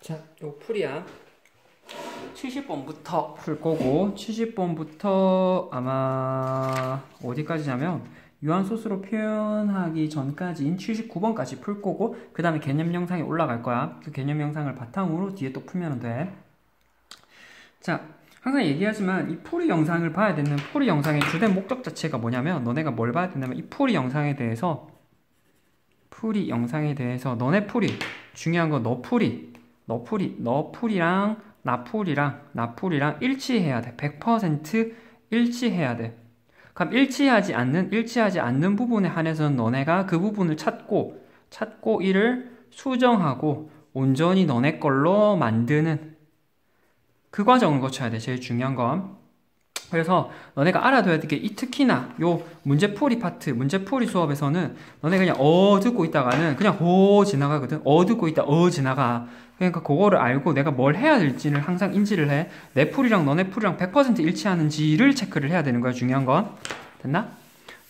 자, 요 풀이야. 70번부터 풀 거고, 70번부터 아마 어디까지냐면 유한소수로 표현하기 전까지인 79번까지 풀 거고, 그 다음에 개념 영상이 올라갈 거야. 그 개념 영상을 바탕으로 뒤에 또 풀면 돼. 자, 항상 얘기하지만 이 풀이 영상을 봐야 되는 풀이 영상의 주된 목적 자체가 뭐냐면, 너네가 뭘 봐야 된다면 이 풀이 영상에 대해서 너네 풀이 중요한 거, 너 풀이랑 나풀이랑 일치해야 돼. 100% 일치해야 돼. 그럼 일치하지 않는 부분에 한해서는 너네가 그 부분을 찾고 이를 수정하고 온전히 너네 걸로 만드는 그 과정을 거쳐야 돼. 제일 중요한 건. 그래서 너네가 알아둬야 될 게, 특히나 요 문제풀이 파트, 문제풀이 수업에서는 너네 그냥 듣고 있다가는 그냥 지나가거든. 듣고 있다 지나가. 그러니까 그거를 알고 내가 뭘 해야 될지를 항상 인지를 해. 내 풀이랑 너네 풀이랑 100% 일치하는지를 체크를 해야 되는 거야. 중요한 건. 됐나?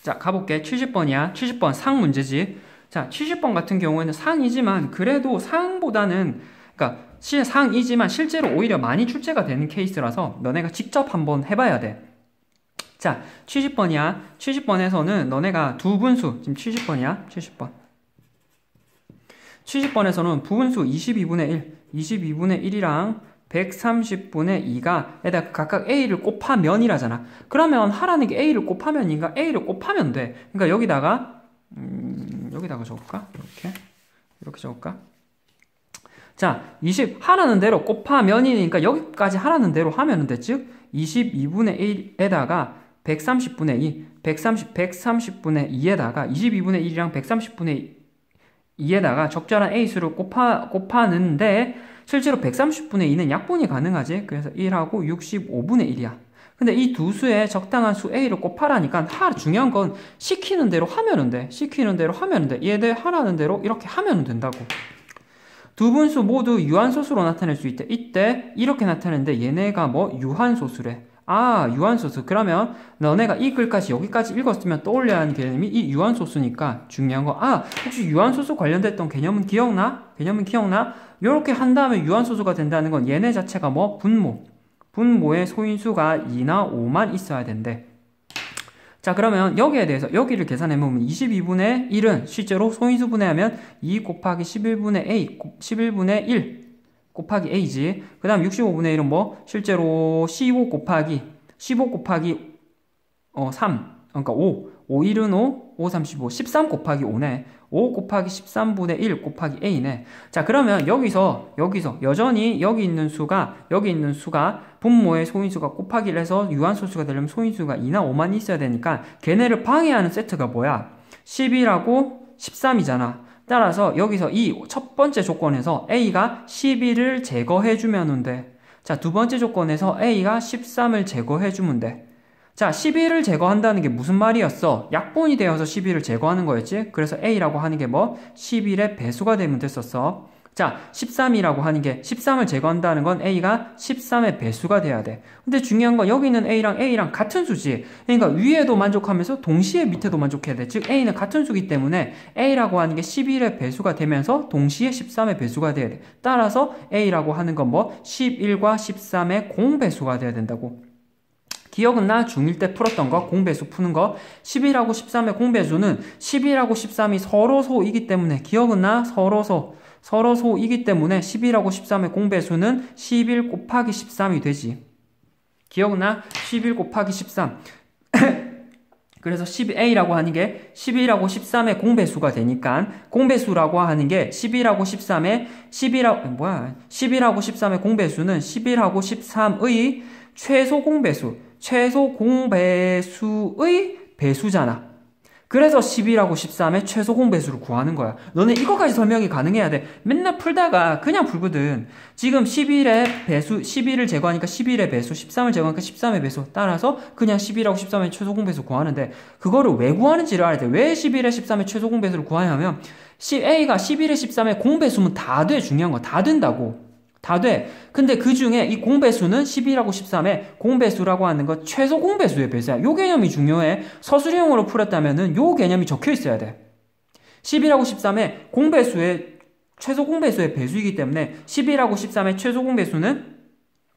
자, 가볼게. 70번이야. 70번 상 문제지. 자, 70번 같은 경우에는 상이지만 그래도 상보다는, 그러니까 상이지만 실제로 오히려 많이 출제가 되는 케이스라서 너네가 직접 한번 해봐야 돼. 자, 70번이야. 70번에서는 너네가 두 분수, 지금 70번이야. 70번에서는 부분수 22분의 1이랑 130분의 2가 에다 각각 A를 곱하면이라잖아. 그러면 하라는 게 A를 곱하면인가? A를 곱하면 돼. 그러니까 여기다가 적을까? 이렇게 적을까? 자, 하라는 대로 곱하면이니까 여기까지 하라는 대로 하면 돼. 즉 22분의 1에다가 130분의 2, 130분의 2에다가 22분의 1이랑 130분의 2에다가 적절한 A수를 곱하는데, 실제로 130분의 2는 약분이 가능하지. 그래서 1하고 65분의 1이야. 근데 이 두 수에 적당한 수 A를 곱하라니까, 중요한 건 시키는 대로 하면 돼. 얘들 하라는 대로 이렇게 하면 된다고. 두 분수 모두 유한소수로 나타낼 수 있대. 이때 이렇게 나타내는데 얘네가 유한소수래. 유한소수. 그러면 너네가 이 글까지 여기까지 읽었으면 떠올려야 하는 개념이 이 유한소수니까 중요한 거. 혹시 유한소수 관련됐던 개념은 기억나? 요렇게 한 다음에 유한소수가 된다는 건 얘네 자체가 분모의 소인수가 2나 5만 있어야 된대. 자, 그러면 여기에 대해서 여기를 계산해보면 22분의 1은 실제로 소인수 분해하면 2 곱하기 11분의 1 곱하기 A지. 그 다음 65분의 1은 실제로 15 곱하기 3. 그러니까 5. 1은 5 35. 13 곱하기 5네. 5 곱하기 13분의 1 곱하기 A네. 자, 그러면 여기서 여전히 여기 있는 수가 분모의 소인수가 곱하기를 해서 유한소수가 되려면 소인수가 2나 5만 있어야 되니까 걔네를 방해하는 세트가 뭐야? 11하고 13이잖아. 따라서 여기서 이 첫 번째 조건에서 A가 11을 제거해주면 돼. 자, 두 번째 조건에서 A가 13을 제거해주면 돼. 자, 11을 제거한다는 게 무슨 말이었어? 약분이 되어서 11을 제거하는 거였지? 그래서 A라고 하는 게 11의 배수가 되면 됐었어. 자, 13이라고 하는 게 13을 제거한다는 건 A가 13의 배수가 돼야 돼. 근데 중요한 건 여기 있는 A랑 같은 수지. 그러니까 위에도 만족하면서 동시에 밑에도 만족해야 돼. 즉 A는 같은 수기 때문에 A라고 하는 게 11의 배수가 되면서 동시에 13의 배수가 돼야 돼. 따라서 A라고 하는 건 11과 13의 공배수가 돼야 된다고. 기억은 나? 중1 때 풀었던 거, 공배수 푸는 거. 11하고 13의 공배수는 11하고 13이 서로소이기 때문에, 기억은 나? 서로소이기 때문에 11하고 13의 공배수는 11 곱하기 13이 되지. 기억나? 11 곱하기 13. 그래서 A라고 하는 게 11하고 13의 공배수가 되니까, 공배수라고 하는 게 11하고 13의 공배수는 11하고 13의 최소 공배수의 배수잖아. 그래서 11하고 13의 최소 공배수를 구하는 거야. 너네 이거까지 설명이 가능해야 돼. 맨날 풀다가 그냥 풀거든. 지금 11을 제거하니까 11의 배수, 13을 제거하니까 13의 배수. 따라서 그냥 11하고 13의 최소 공배수 구하는데, 그거를 왜 구하는지를 알아야 돼. 왜 11의 13의 최소 공배수를 구하냐면, A가 11의 13의 공배수면 다 돼. 중요한 거 다 된다고. 다 돼. 근데 그 중에 이 공배수는 11하고 13의 공배수라고 하는 거 최소 공배수의 배수야. 요 개념이 중요해. 서술형으로 풀었다면은 요 개념이 적혀 있어야 돼. 11하고 13의 공배수의 최소 공배수의 배수이기 때문에 11하고 13의 최소 공배수는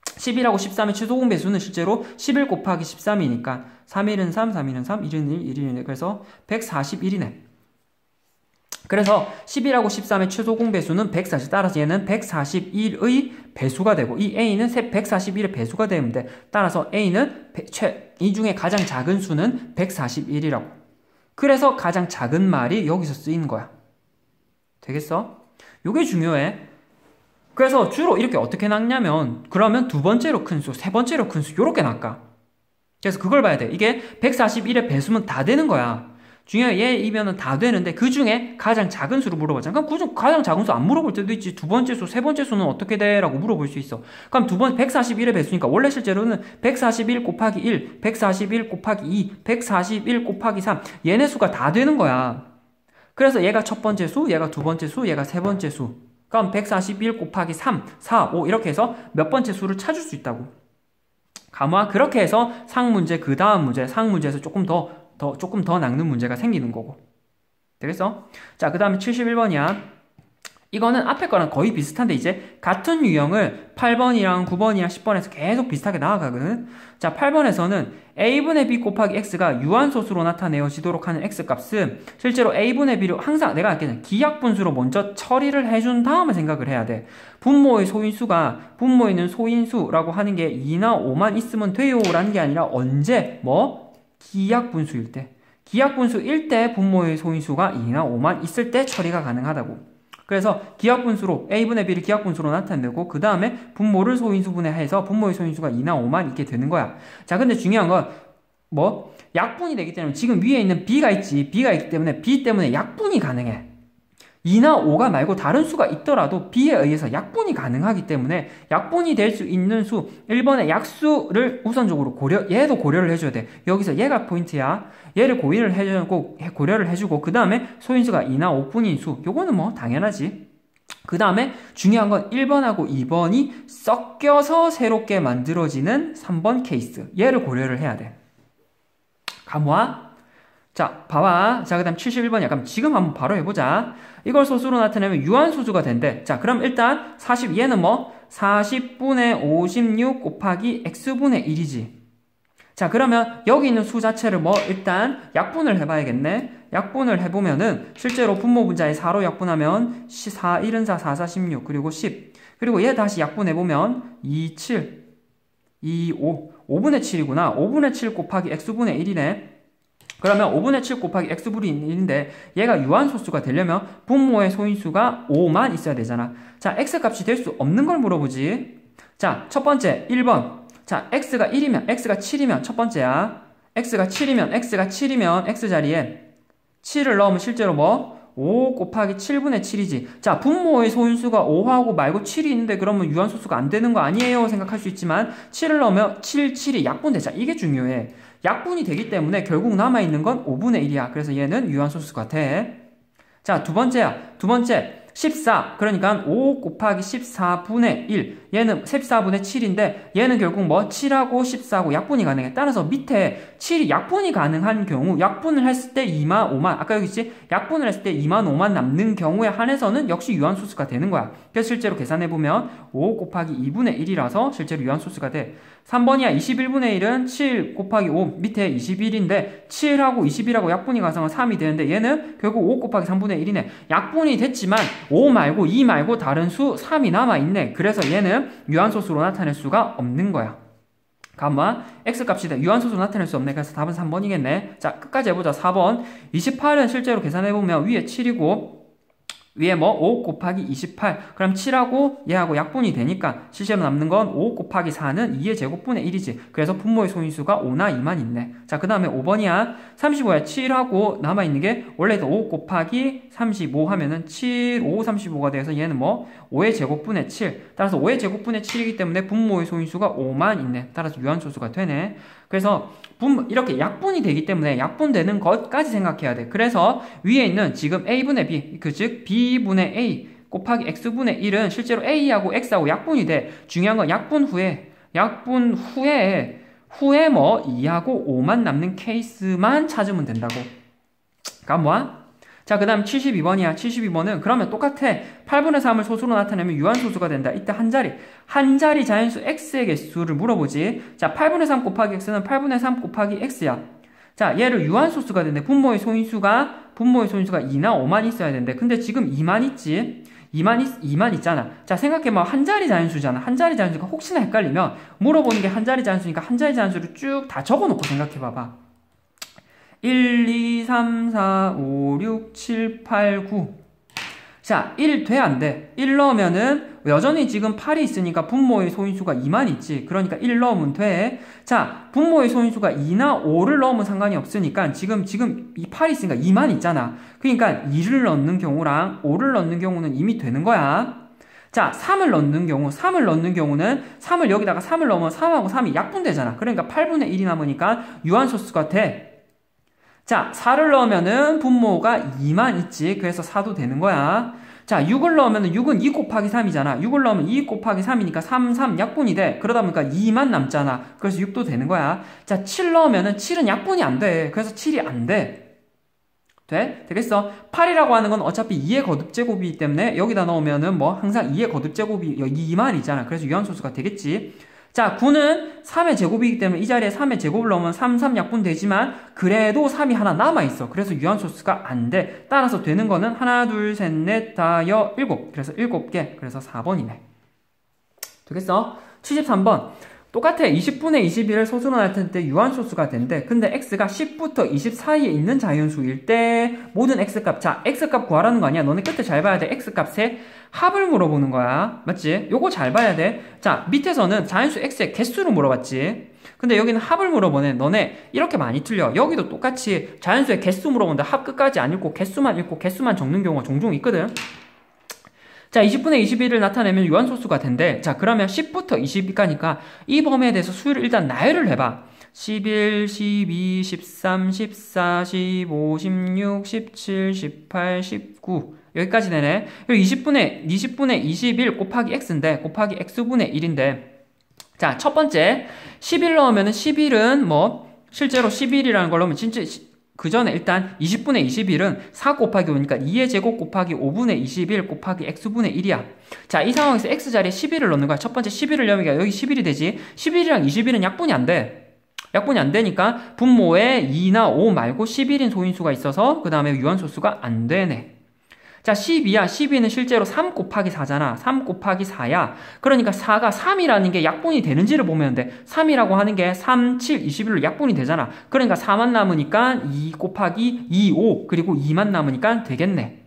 11하고 13의 최소 공배수는 실제로 11 곱하기 13이니까 3일은 3, 3일은 3, 1은 1, 1은 1. 그래서 141이네. 그래서 11하고 13의 최소 공배수는 140. 따라서 얘는 141의 배수가 되고 이 A는 141의 배수가 되는데 따라서 A는 이 중에 가장 작은 수는 141이라고. 그래서 가장 작은 말이 여기서 쓰이는 거야. 되겠어? 요게 중요해. 그래서 주로 이렇게 어떻게 낚냐면 그러면 두 번째로 큰 수, 세 번째로 큰 수 요렇게 낚아. 그래서 그걸 봐야 돼. 이게 141의 배수면 다 되는 거야. 중요해. 얘이면은 다 되는데 그 중에 가장 작은 수를 물어봤잖아. 그럼 그중 가장 작은 수 안 물어볼 때도 있지. 두 번째 수, 세 번째 수는 어떻게 돼? 라고 물어볼 수 있어. 그럼 141의 배수니까 원래 실제로는 141 곱하기 1, 141 곱하기 2, 141 곱하기 3 얘네 수가 다 되는 거야. 그래서 얘가 첫 번째 수, 얘가 두 번째 수, 얘가 세 번째 수. 그럼 141 곱하기 3, 4, 5 이렇게 해서 몇 번째 수를 찾을 수 있다고. 가마 그렇게 해서 상문제 그 다음 문제, 상문제에서 조금 더 낚는 문제가 생기는 거고. 되겠어? 자, 그 다음에 71번이야. 이거는 앞에 거랑 거의 비슷한데 이제 같은 유형을 8번이랑 9번이랑 10번에서 계속 비슷하게 나아가거든. 자, 8번에서는 a분의 b 곱하기 x가 유한소수로 나타내어지도록 하는 x값은 실제로 a분의 b를 항상 내가 아까 기약분수로 먼저 처리를 해준 다음에 생각을 해야 돼. 분모의 소인수가 분모에 있는 소인수라고 하는 게 2나 5만 있으면 돼요 라는 게 아니라 언제 기약분수일 때. 기약분수일 때 분모의 소인수가 2나 5만 있을 때 처리가 가능하다고. 그래서 기하분수로 a분의 b를 기하분수로 나타내고 그 다음에 분모를 소인수분해 해서 분모의 소인수가 2나 5만 있게 되는 거야. 자, 근데 중요한 건 약분이 되기 때문에 지금 위에 있는 b가 있지. b가 있기 때문에 b 때문에 약분이 가능해. 2나 5가 말고 다른 수가 있더라도 b에 의해서 약분이 가능하기 때문에 약분이 될 수 있는 수 1번의 약수를 우선적으로 얘도 고려를 해줘야 돼. 여기서 얘가 포인트야. 얘를 고려를 해주고 그 다음에 소인수가 2나 5분인 수. 요거는 당연하지. 그 다음에 중요한 건 1번하고 2번이 섞여서 새롭게 만들어지는 3번 케이스. 얘를 고려를 해야 돼. 감화? 자, 봐봐. 자, 그 다음 71번이야. 그럼 지금 한번 바로 해보자. 이걸 소수로 나타내면 유한소수가 된대. 자, 그럼 일단 얘는 40분의 56 곱하기 x분의 1이지. 자, 그러면 여기 있는 수 자체를 일단 약분을 해봐야겠네. 약분을 해보면은 실제로 분모 분자에 4로 약분하면 4, 1은 4, 4, 4, 16, 그리고 10. 그리고 얘 다시 약분해보면 2, 7, 2, 5. 5분의 7이구나. 5분의 7 곱하기 x분의 1이네. 그러면 5분의 7 곱하기 x분의 1인데 얘가 유한소수가 되려면 분모의 소인수가 5만 있어야 되잖아. 자, x값이 될 수 없는 걸 물어보지. 자, 첫 번째 1번. 자, x가 1이면 x가 7이면 첫 번째야. x가 7이면 x자리에 7을 넣으면 실제로 5 곱하기 7분의 7이지. 자, 분모의 소인수가 5하고 말고 7이 있는데 그러면 유한소수가 안 되는 거 아니에요? 생각할 수 있지만 7을 넣으면 7이 약분되자. 이게 중요해. 약분이 되기 때문에 결국 남아있는 건 5분의 1이야. 그래서 얘는 유한소수가 돼. 자, 두 번째 14. 그러니까 5 곱하기 14분의 1. 얘는 14분의 7인데 얘는 결국 7하고 14하고 약분이 가능해. 따라서 밑에 7이 약분이 가능한 경우 약분을 했을 때 2만 5만 아까 여기 있지? 약분을 했을 때 2만 5만 남는 경우에 한해서는 역시 유한소수가 되는 거야. 그래서 실제로 계산해보면 5 곱하기 2분의 1이라서 실제로 유한소수가 돼. 3번이야. 21분의 1은 7 곱하기 5 밑에 21인데 7하고 21하고 약분이 가성은 3이 되는데 얘는 결국 5 곱하기 3분의 1이네. 약분이 됐지만 5 말고 2 말고 다른 수 3이 남아있네. 그래서 얘는 유한소수로 나타낼 수가 없는 거야. 가만 x값이 유한소수로 나타낼 수 없네. 그래서 답은 3번이겠네. 자, 끝까지 해보자. 4번 28은 실제로 계산해보면 위에 7이고 위에 5 곱하기 28. 그럼 7하고 얘하고 약분이 되니까 실제로 남는 건 5 곱하기 4는 2의 제곱분의 1이지. 그래서 분모의 소인수가 5나 2만 있네. 자, 그 다음에 5번이야. 35야. 7하고 남아있는 게 원래도 5 곱하기 35 하면은 7, 5, 35가 돼서 얘는 5의 제곱분의 7. 따라서 5의 제곱분의 7이기 때문에 분모의 소인수가 5만 있네. 따라서 유한소수가 되네. 그래서 이렇게 약분이 되기 때문에 약분되는 것까지 생각해야 돼. 그래서 위에 있는 지금 a분의 b, 즉 b분의 a 곱하기 x분의 1은 실제로 a하고 x하고 약분이 돼. 중요한 건 약분 후에 2하고 5만 남는 케이스만 찾으면 된다고. 그러니까 자, 그 다음 72번이야. 72번은 그러면 똑같아. 8분의 3을 소수로 나타내면 유한소수가 된다. 이때 한 자리 자연수 x의 개수를 물어보지. 자, 8분의 3 곱하기 x는 8분의 3 곱하기 x야. 자, 얘를 유한소수가 된대. 분모의 소인수가 2나 5만 있어야 된대. 근데 지금 2만 있지. 2만 있잖아. 자, 생각해봐. 한 자리 자연수잖아. 한 자리 자연수가 혹시나 헷갈리면 물어보는 게 한 자리 자연수니까 한 자리 자연수를 쭉 다 적어놓고 생각해봐봐. 1, 2, 3, 4, 5, 6, 7, 8, 9. 자, 1 돼, 안 돼? 1 넣으면은 여전히 지금 8이 있으니까 분모의 소인수가 2만 있지. 그러니까 1 넣으면 돼. 자, 분모의 소인수가 2나 5를 넣으면 상관이 없으니까 지금 이 8이 있으니까 2만 있잖아. 그러니까 2를 넣는 경우랑 5를 넣는 경우는 이미 되는 거야. 자, 3을 넣는 경우는 3을 여기다가 3을 넣으면 3하고 3이 약분되잖아. 그러니까 8분의 1이 남으니까 유한소수가 돼. 자, 4를 넣으면은 분모가 2만 있지. 그래서 4도 되는 거야. 자, 6을 넣으면은 6은 2 곱하기 3이잖아. 6을 넣으면 2 곱하기 3이니까 3 약분이 돼. 그러다 보니까 2만 남잖아. 그래서 6도 되는 거야. 자, 7 넣으면은 7은 약분이 안 돼. 그래서 7이 안 돼. 돼? 되겠어? 8이라고 하는 건 어차피 2의 거듭제곱이기 때문에 여기다 넣으면은 뭐 항상 2의 거듭제곱이 2만이잖아. 그래서 유한소수가 되겠지. 자, 9는 3의 제곱이기 때문에 이 자리에 3의 제곱을 넣으면 3 약분 되지만 그래도 3이 하나 남아있어. 그래서 유한소수가 안 돼. 따라서 되는 거는 하나, 둘, 셋, 넷, 다, 여, 7. 그래서 7개. 그래서 4번이네. 되겠어? 73번. 똑같아. 20분의 21을 소수로 나타낼 때 유한소수가 된대. 근데 x가 10부터 20 사이에 있는 자연수일 때 모든 x값. 자, x값 구하라는 거 아니야. 너네 끝에 잘 봐야 돼. x값의 합을 물어보는 거야. 맞지? 요거 잘 봐야 돼. 자, 밑에서는 자연수 x의 개수를 물어봤지. 근데 여기는 합을 물어보네. 너네 이렇게 많이 틀려. 여기도 똑같이 자연수의 개수 물어본다. 합 끝까지 안 읽고 개수만 적는 경우가 종종 있거든. 자, 20분의 21을 나타내면 유한소수가 된대. 자, 그러면 10부터 20까지니까 이 범위에 대해서 수를 일단 나열을 해봐. 11, 12, 13, 14, 15, 16, 17, 18, 19 여기까지 되네. 그리고 20분의 21 곱하기 x인데 곱하기 x분의 1인데 자, 첫 번째 11 넣으면 11은 뭐 실제로 11이라는 걸 넣으면 진짜 그 전에 일단 20분의 21은 4 곱하기 5니까 2의 제곱 곱하기 5분의 21 곱하기 x분의 1이야. 자, 이 상황에서 x자리에 11을 넣는 거야. 첫 번째 11을 넣으니까 여기 11이 되지. 11이랑 21은 약분이 안 돼. 약분이 안 되니까 분모에 2나 5 말고 11인 소인수가 있어서 그 다음에 유한소수가 안 되네. 자, 12야. 12는 실제로 3 곱하기 4잖아. 3 곱하기 4야. 그러니까 4가 3이라는 게 약분이 되는지를 보면 돼. 3이라고 하는 게 3, 7, 21로 약분이 되잖아. 그러니까 4만 남으니까 2 곱하기 2, 5 그리고 2만 남으니까 되겠네.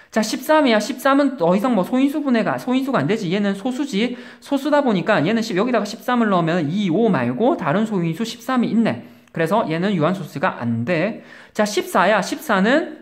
자, 13이야. 13은 더 이상 뭐 소인수가 안 되지. 얘는 소수지. 소수다 보니까 얘는 여기다가 13을 넣으면 2, 5 말고 다른 소인수 13이 있네. 그래서 얘는 유한소수가 안 돼. 자, 14야. 14는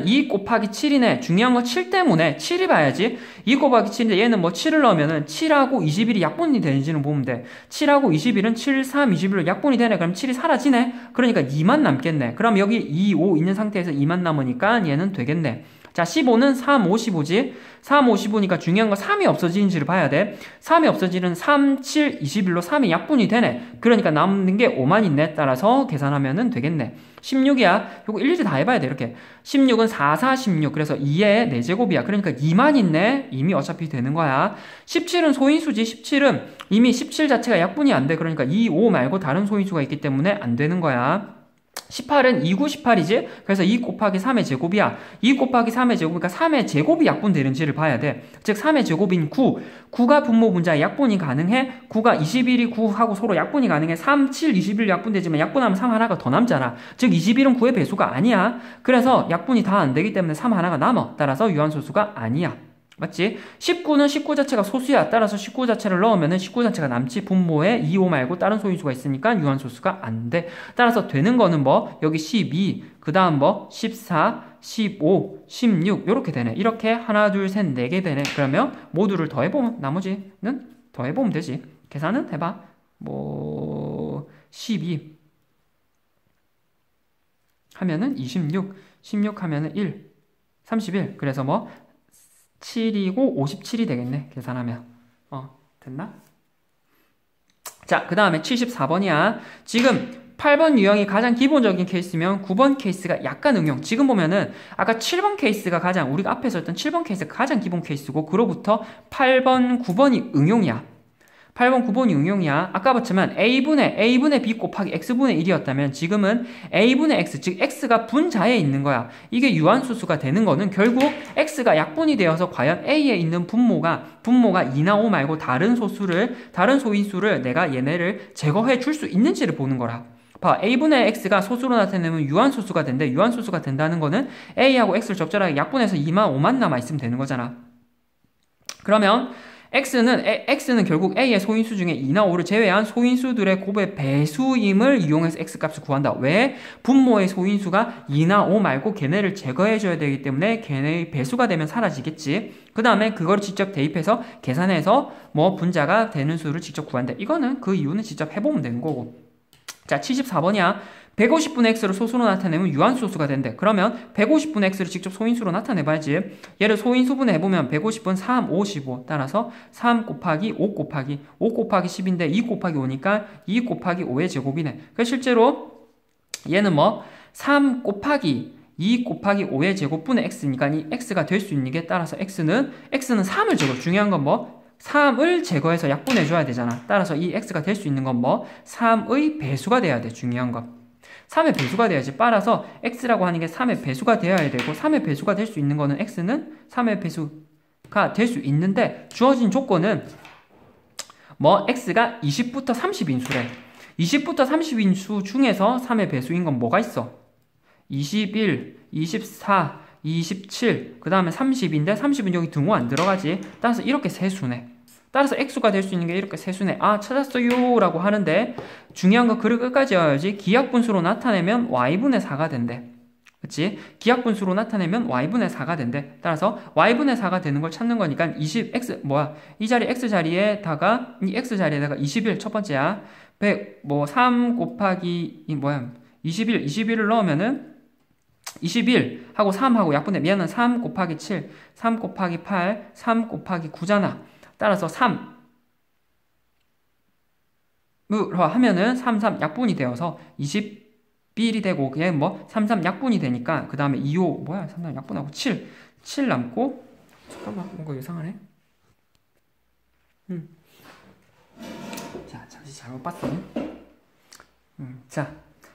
2 곱하기 7이네. 중요한 건 7 때문에 7이 봐야지. 2 곱하기 7인데 얘는 뭐 7을 넣으면은 7하고 21이 약분이 되는지는 보면 돼. 7하고 21은 7, 3, 21로 약분이 되네. 그럼 7이 사라지네. 그러니까 2만 남겠네. 그럼 여기 2, 5 있는 상태에서 2만 남으니까 얘는 되겠네. 자, 15는 3, 5, 15지. 3, 5, 15니까 중요한 건 3이 없어지는지를 봐야 돼. 3이 없어지는 3, 7, 21로 3이 약분이 되네. 그러니까 남는 게 5만 있네. 따라서 계산하면 되겠네. 16이야. 요거 일일이 다 해봐야 돼. 이렇게. 16은 4, 4, 16. 그래서 2의 4제곱이야. 그러니까 2만 있네. 이미 어차피 되는 거야. 17은 소인수지. 17은 이미 17 자체가 약분이 안 돼. 그러니까 2, 5 말고 다른 소인수가 있기 때문에 안 되는 거야. 18은 2, 9, 18이지? 그래서 2 곱하기 3의 제곱이야. 2 곱하기 3의 제곱이니까 3의 제곱이 약분되는지를 봐야 돼. 즉 3의 제곱인 9. 9가 분모 분자에 약분이 가능해. 9가 21이 9하고 서로 약분이 가능해. 3, 7, 21 약분되지만 약분하면 3 하나가 더 남잖아. 즉 21은 9의 배수가 아니야. 그래서 약분이 다 안 되기 때문에 3 하나가 남아. 따라서 유한소수가 아니야. 맞지? 19는 19 자체가 소수야. 따라서 19 자체를 넣으면은 19 자체가 남지. 분모에 2, 5 말고 다른 소인수가 있으니까 유한소수가 안 돼. 따라서 되는 거는 뭐 여기 12, 그 다음 뭐 14, 15, 16 이렇게 되네. 이렇게 하나, 둘, 셋, 4개 되네. 그러면 모두를 더해보면 나머지는 더해보면 되지. 계산은 해봐. 뭐 12 하면은 26, 16 하면은 1, 31. 그래서 뭐 7이고 57이 되겠네. 계산하면. 됐나? 자, 그 다음에 74번이야. 지금 8번 유형이 가장 기본적인 케이스면 9번 케이스가 약간 응용. 지금 보면은 아까 7번 케이스가 가장 우리가 앞에서 했던 7번 케이스가 가장 기본 케이스고 그로부터 8번, 9번이 응용이야. 8번, 9번이 응용이야. 아까 봤지만 A분의 B 곱하기 X분의 1이었다면 지금은 A분의 X, 즉 X가 분자에 있는 거야. 이게 유한수수가 되는 거는 결국 X가 약분이 되어서 과연 A에 있는 분모가 2나 5 말고 다른 소인수를 내가 얘네를 제거해 줄 수 있는지를 보는 거라. 봐, A분의 X가 소수로 나타내면 유한소수가 된대. 유한소수가 된다는 거는 A하고 X를 적절하게 약분해서 2만 5만 남아있으면 되는 거잖아. 그러면 X는 결국 A의 소인수 중에 2나 5를 제외한 소인수들의 곱의 배수임을 이용해서 X값을 구한다. 왜? 분모의 소인수가 2나 5 말고 걔네를 제거해줘야 되기 때문에 걔네의 배수가 되면 사라지겠지. 그 다음에 그걸 직접 대입해서 계산해서 뭐 분자가 되는 수를 직접 구한다. 이거는 그 이유는 직접 해보면 되는 거고. 자, 74번이야. 150분의 x를 소수로 나타내면 유한소수가 된대. 그러면 150분의 x를 직접 소인수로 나타내봐야지. 얘를 소인수분해 해보면 150분 3, 5, 15. 따라서 3 곱하기 5 곱하기 10인데 2 곱하기 5니까 2 곱하기 5의 제곱이네. 그래서 실제로 얘는 뭐 3 곱하기 2 곱하기 5의 제곱분의 x니까 이 x가 될 수 있는 게 따라서 x는 3을 제거. 중요한 건 뭐? 3을 제거해서 약분해줘야 되잖아. 따라서 이 x가 될 수 있는 건 뭐? 3의 배수가 돼야 돼. 중요한 건. 3의 배수가 돼야지. 빨아서 x라고 하는 게 3의 배수가 되어야 되고 3의 배수가 될 수 있는 거는 x는 3의 배수가 될 수 있는데 주어진 조건은 뭐 x가 20부터 30인수래. 20부터 30인수 중에서 3의 배수인 건 뭐가 있어? 21, 24, 27, 그 다음에 30인데 30은 여기 등호 안 들어가지. 따라서 이렇게 세 수네. 따라서 x가 될 수 있는 게 이렇게 세 수네. 아, 찾았어요 라고 하는데 중요한 거 글을 끝까지 외워야지. 기하분수로 나타내면 y분의 4가 된대. 그치? 기하분수로 나타내면 y분의 4가 된대. 따라서 y분의 4가 되는 걸 찾는 거니까 이 자리 x자리에다가 이 x자리에다가 21 첫 번째야. 3 곱하기 21을 넣으면은 21 하고 3하고 약분해. 얘는 3 곱하기 7, 3 곱하기 8, 3 곱하기 9잖아. 따라서 3으로 하면은 3 약분이 되어서 21이 되고 그게 뭐 3 약분이 되니까 그 다음에 2, 5 3 약분하고 7 남고. 잠깐만, 뭔가 이상하네. 자, 잠시 잘못 봤어. 자,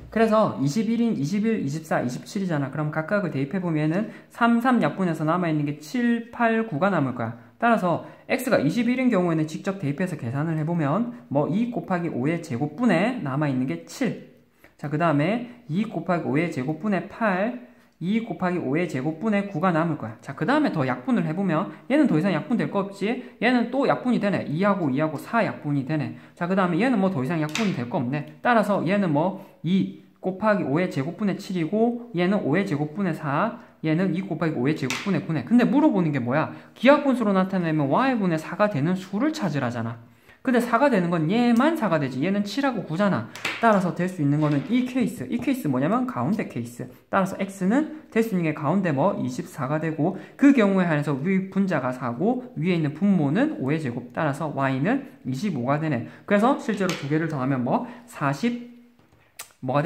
그래서 21인 21, 24, 27이잖아. 그럼 각각을 대입해보면은 3 약분해서 남아있는 게 7, 8, 9가 남을 거야. 따라서 x가 21인 경우에는 직접 대입해서 계산을 해보면 뭐 2 곱하기 5의 제곱분에 남아있는 게 7. 자, 그 다음에 2 곱하기 5의 제곱분에 8, 2 곱하기 5의 제곱분에 9가 남을 거야. 자, 그 다음에 더 약분을 해보면 얘는 더 이상 약분될 거 없지? 얘는 또 약분이 되네. 2하고 4 약분이 되네. 자, 그 다음에 얘는 뭐 더 이상 약분이 될 거 없네. 따라서 얘는 뭐 2 곱하기 5의 제곱분의 7이고 얘는 5의 제곱분의 4, 얘는 2 곱하기 5의 제곱분의 9네. 근데 물어보는 게 뭐야? 기하분수로 나타내면 y분의 4가 되는 수를 찾으라잖아. 근데 4가 되는 건 얘만 4가 되지. 얘는 7하고 9잖아. 따라서 될 수 있는 거는 이 케이스 뭐냐면 가운데 케이스. 따라서 x는 될 수 있는 게 가운데 뭐 24가 되고 그 경우에 한해서 위 분자가 4고 위에 있는 분모는 5의 제곱. 따라서 y는 25가 되네. 그래서 실제로 두 개를 더하면 뭐 49가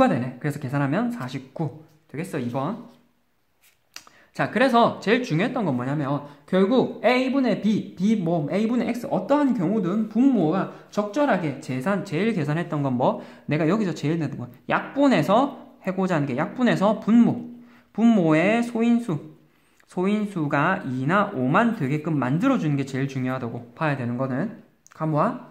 되네. 그래서 계산하면 49 되겠어. 2번. 자, 그래서 제일 중요했던 건 뭐냐면 결국 A분의 B, A분의 X 어떠한 경우든 분모가 적절하게 제일 계산했던 건 뭐? 내가 여기서 제일 냈던 건 약분해서 해고자 하는 게 약분해서 분모의 소인수가 2나 5만 되게끔 만들어주는 게 제일 중요하다고 봐야 되는 거는. 가모아.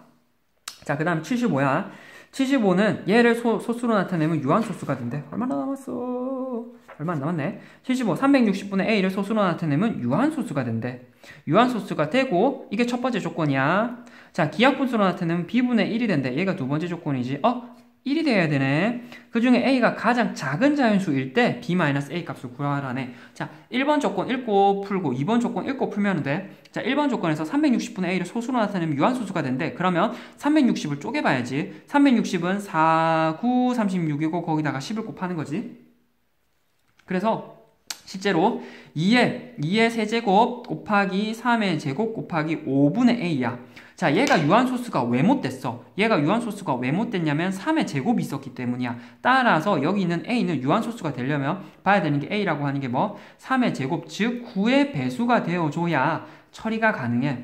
자, 그 다음 75야. 75는 얘를 소수로 나타내면 유한소수가 된대. 얼마나 남았어? 얼마 안 남았네. 75, 360분의 a를 소수로 나타내면 유한소수가 된대. 유한소수가 되고 이게 첫 번째 조건이야. 자, 기하분수로 나타내면 b분의 1이 된대. 얘가 두 번째 조건이지. 1이 돼야 되네. 그 중에 a가 가장 작은 자연수일 때 b-a 값을 구하라네. 자, 1번 조건 읽고 풀고 2번 조건 읽고 풀면 돼. 자, 1번 조건에서 360분의 a를 소수로 나타내면 유한소수가 된대. 그러면 360을 쪼개봐야지. 360은 4, 9, 36이고 거기다가 10을 곱하는 거지. 그래서 실제로 2의 세제곱 곱하기 3의 제곱 곱하기 5분의 a야. 자, 얘가 유한소수가 왜 못 됐어? 얘가 유한소수가 왜 못 됐냐면 3의 제곱이 있었기 때문이야. 따라서 여기 있는 a는 유한소수가 되려면 봐야 되는 게 a라고 하는 게 뭐? 3의 제곱, 즉 9의 배수가 되어줘야 처리가 가능해.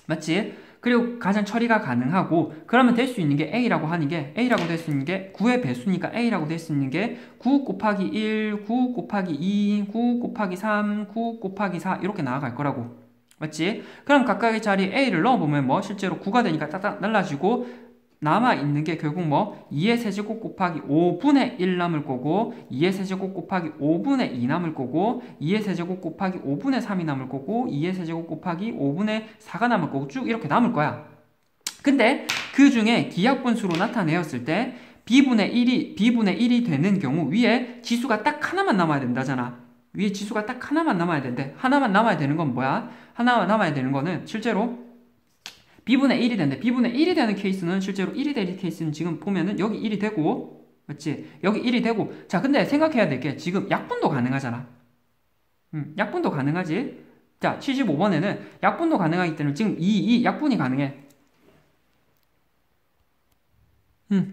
맞지? 그리고 가장 처리가 가능하고 그러면 될 수 있는 게 a라고 하는 게 a라고 될 수 있는 게 9의 배수니까 a라고 될 수 있는 게 9 곱하기 1, 9 곱하기 2, 9 곱하기 3, 9 곱하기 4 이렇게 나아갈 거라고. 맞지? 그럼 각각의 자리에 a를 넣어보면 뭐 실제로 9가 되니까 딱딱 날라지고 남아있는 게 결국 뭐 2의 세제곱 곱하기 5분의 1 남을 거고 2의 세제곱 곱하기 5분의 2 남을 거고 2의 세제곱 곱하기 5분의 3이 남을 거고 2의 세제곱 곱하기 5분의 4가 남을 거고 쭉 이렇게 남을 거야. 근데 그 중에 기하분수로 나타내었을 때 b분의 1이 되는 경우 위에 지수가 딱 하나만 남아야 된다잖아. 위에 지수가 딱 하나만 남아야 되는데 하나만 남아야 되는 건 뭐야? 하나만 남아야 되는 거는 실제로 b분의 1이 되는데 b분의 1이 되는 케이스는 실제로 1이 되는 케이스는 지금 보면은 여기 1이 되고 맞지? 여기 1이 되고 자 근데 생각해야 될 게 지금 약분도 가능하잖아. 약분도 가능하지? 자 75번에는 약분도 가능하기 때문에 지금 이 약분이 가능해.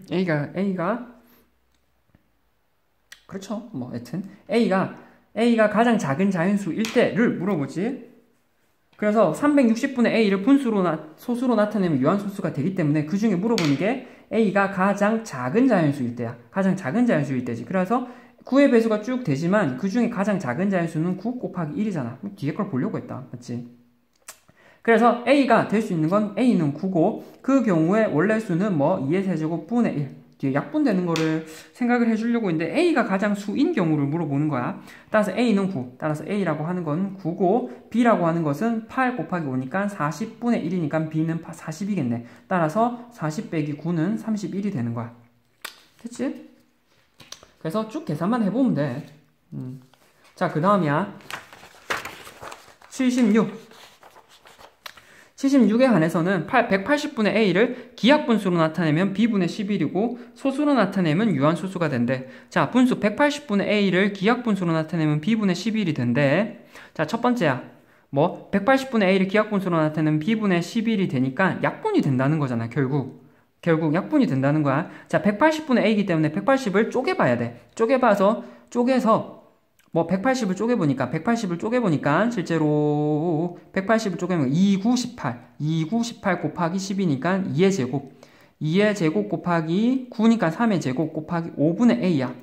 A가 그렇죠. 뭐 여튼 A가 가장 작은 자연수일 때를 물어보지. 그래서 360분의 A를 소수로 나타내면 유한소수가 되기 때문에 그 중에 물어보는 게 A가 가장 작은 자연수일 때야. 가장 작은 자연수일 때지. 그래서 9의 배수가 쭉 되지만 그 중에 가장 작은 자연수는 9 곱하기 1이잖아. 뒤에 걸 보려고 했다. 맞지? 그래서 A가 될 수 있는 건 A는 9고 그 경우에 원래 수는 뭐 2의 세제곱 분의 1. 뒤에 약분되는 거를 생각을 해주려고 했는데 A가 가장 수인 경우를 물어보는 거야. 따라서 A는 9. 따라서 A라고 하는 건 9고 B라고 하는 것은 8 곱하기 5니까 40분의 1이니까 B는 40이겠네. 따라서 40 빼기 9는 31이 되는 거야. 됐지? 그래서 쭉 계산만 해보면 돼. 자, 그 다음이야. 76에 한해서는 180분의 A를 기하분수로 나타내면 B분의 11이고 소수로 나타내면 유한소수가 된대. 자, 분수 180분의 A를 기하분수로 나타내면 B분의 11이 된대. 자, 첫 번째야. 뭐 180분의 A를 기하분수로 나타내면 B분의 11이 되니까 약분이 된다는 거잖아. 결국 약분이 된다는 거야. 자, 180분의 A이기 때문에 180을 쪼개봐야 돼. 쪼개서 뭐 180을 쪼개보니까 실제로 180을 쪼개면 2, 9, 18 곱하기 10이니까 2의 제곱 곱하기 9니까 3의 제곱 곱하기 5분의 A야.